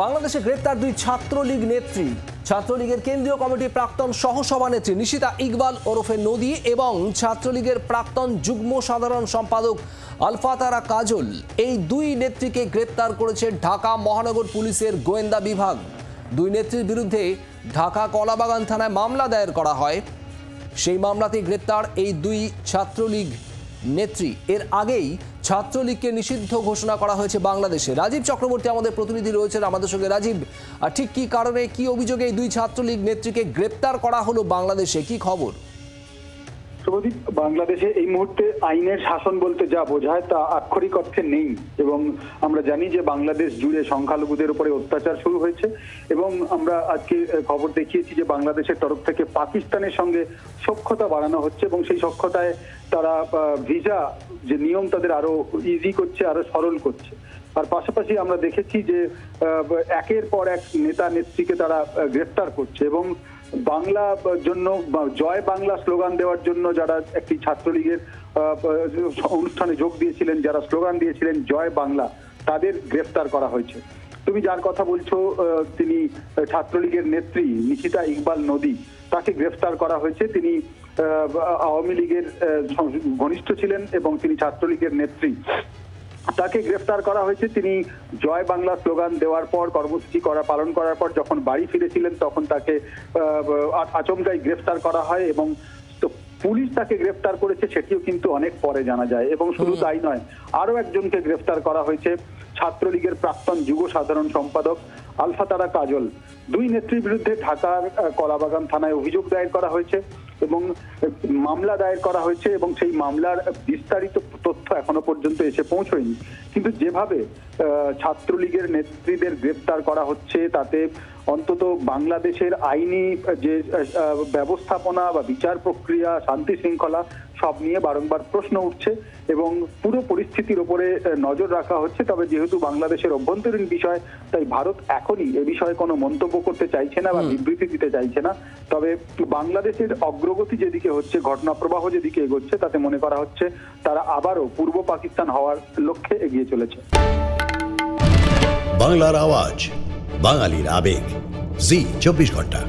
বাংলাদেশে গ্রেপ্তার দুই ছাত্রলীগ নেত্রী। ছাত্রলীগের কেন্দ্রীয় কমিটির প্রাক্তন সহসভানেত্রী নিশিতা ইকবাল ওরফে নদী এবং ছাত্রলীগের প্রাক্তন যুগ্ম সাধারণ সম্পাদক আলফাতারা কাজল, এই দুই নেত্রীকে গ্রেপ্তার করেছে ঢাকা মহানগর পুলিশের গোয়েন্দা বিভাগ। দুই নেত্রীর বিরুদ্ধে ঢাকা কলাবাগান থানায় মামলা দায়ের করা হয়। সেই মামলাতে গ্রেপ্তার এই দুই ছাত্রলীগ নেত্রী। এর আগেই ছাত্রলীগকে নিষিদ্ধ ঘোষণা করা হয়েছে বাংলাদেশে। রাজীব চক্রবর্তী আমাদের প্রতিনিধি রয়েছেন আমাদের সঙ্গে। রাজীব, ঠিক কি কারণে, কি অভিযোগে এই দুই ছাত্রলীগ নেত্রীকে গ্রেপ্তার করা হলো বাংলাদেশে, কি খবর? শুভদীপ, বাংলাদেশে এই মুহূর্তে আইনের শাসন বলতে যা বোঝায় তা আক্ষরিক অর্থে নেই এবং আমরা জানি যে বাংলাদেশ জুড়ে সংখ্যালঘুদের উপরে অত্যাচার শুরু হয়েছে এবং আমরা আজকে খবর দেখিয়েছি যে বাংলাদেশের তরফ থেকে পাকিস্তানের সঙ্গে সখ্যতা বাড়ানো হচ্ছে এবং সেই সখ্যতায় তারা ভিসা যে নিয়ম তাদের আরো ইজি করছে, আরো সরল করছে। আর পাশাপাশি আমরা দেখেছি যে একের পর এক নেতা নেত্রীকে তারা গ্রেফতার করছে এবং বাংলা জন্য জয় বাংলা স্লোগান দেওয়ার জন্য যারা একটি ছাত্রলীগের অনুষ্ঠানে যোগ দিয়েছিলেন, যারা স্লোগান দিয়েছিলেন জয় বাংলা, তাদের গ্রেফতার করা হয়েছে। তুমি যার কথা বলছো তিনি ছাত্রলীগের নেত্রী নিশিতা ইকবাল নদী, তাকে গ্রেফতার করা হয়েছে। তিনি আওয়ামী লীগের ঘনিষ্ঠ ছিলেন এবং তিনি ছাত্রলীগের নেত্রী। তাকে গ্রেফতার করা হয়েছে। তিনি জয় বাংলা স্লোগান দেওয়ার পর, কর্মসূচি পালন করার পর যখন বাড়ি ফিরেছিলেন তখন তাকে আচমকাই গ্রেফতার করা হয় এবং পুলিশ তাকে গ্রেফতার করেছে সেটিও কিন্তু অনেক পরে জানা যায়। এবং শুধু তাই নয়, আরো একজনকে গ্রেফতার করা হয়েছে, ছাত্রলীগের প্রাক্তন যুগ্ম সাধারণ সম্পাদক আলফাতারা কাজল। দুই নেত্রীর বিরুদ্ধে ঢাকার কলাবাগান থানায় অভিযোগ দায়ের করা হয়েছে এবং মামলা দায়ের করা হয়েছে এবং সেই মামলার বিস্তারিত তথ্য এখনো পর্যন্ত এসে পৌঁছয়নি। কিন্তু যেভাবে ছাত্রলীগের নেত্রীদের গ্রেপ্তার করা হচ্ছে তাতে অন্তত বাংলাদেশের আইনি যে ব্যবস্থাপনা বা বিচার প্রক্রিয়া, শান্তি শৃঙ্খলা সব নিয়ে বারংবার প্রশ্ন উঠছে এবং পুরো পরিস্থিতির উপরে নজর রাখা হচ্ছে। তবে যেহেতু বাংলাদেশের অভ্যন্তরীণ বিষয়, তাই ভারত এখনই এ বিষয়ে কোনো মন্তব্য করতে চাইছে না বা বিবৃতি দিতে চাইছে না। তবে বাংলাদেশের অগ্রগতি যেদিকে হচ্ছে, ঘটনা প্রবাহ যেদিকে এগোচ্ছে, তাতে মনে করা হচ্ছে তারা আবারও পূর্ব পাকিস্তান হওয়ার লক্ষ্যে এগিয়ে চলেছে। বাংলার আওয়াজ, বাঙালির আবেগ, জি 24 ঘন্টা।